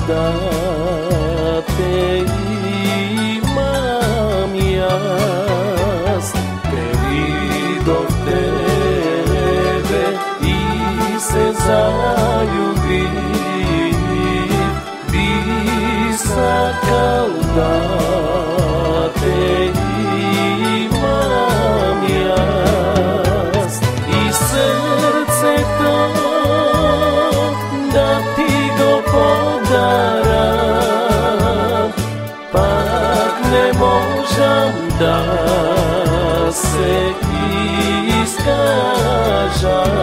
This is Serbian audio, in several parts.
da te imam jaz, te vidov tebe i se zaljubim, bi sakal da te imam jaz i srce to da ti go podaram, pak ne možem da se iskažem.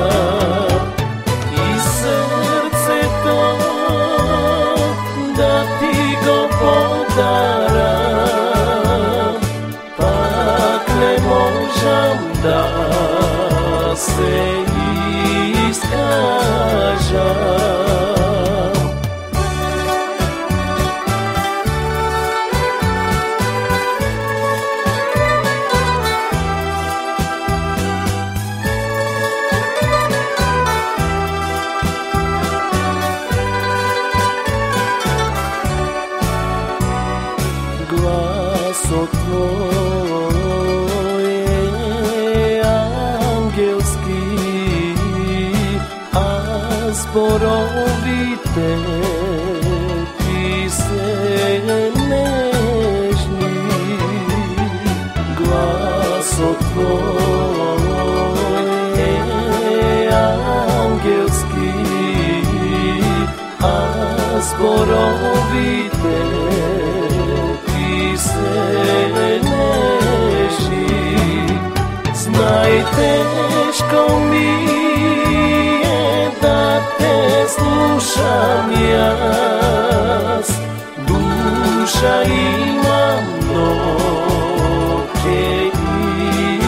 I srce to da ti go podaram, pak ne možem da se iskažem. Glaso tvoj je angelski, a zborovi tebi se nežni. Glaso tvoj je angelski, a zborovi tebi se neži. Znaj, teško mi je da te slušam jaz, duša ima noće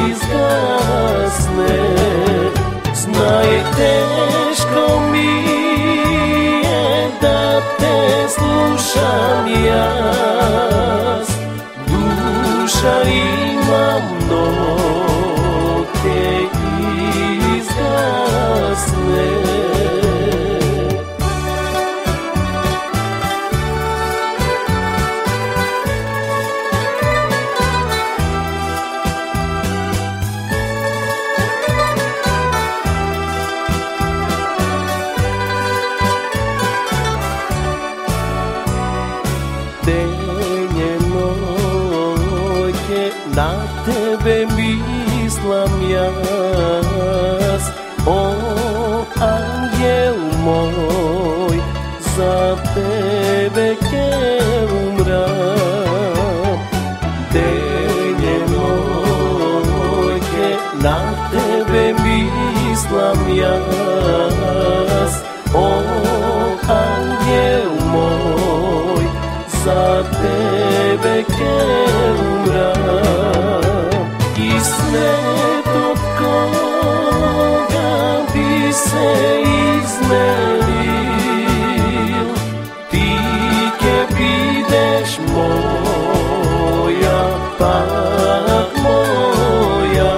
izgasne. Znaj, teško mi je da te slušam jaz, duša ima noće izgasne. Denje noće na tebe mislim jaz, o anđel moj, za tebe ke umram. Denje noće na tebe mislim jaz, o anđel moj, za tebe ke umram. I svetog koga bi se izmelil, ti ke bideš moja, pak moja.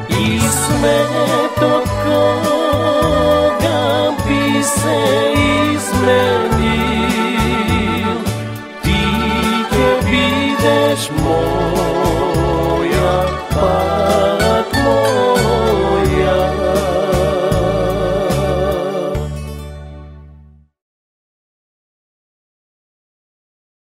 I svetog koga bi se izmelil, ti ke bideš moja,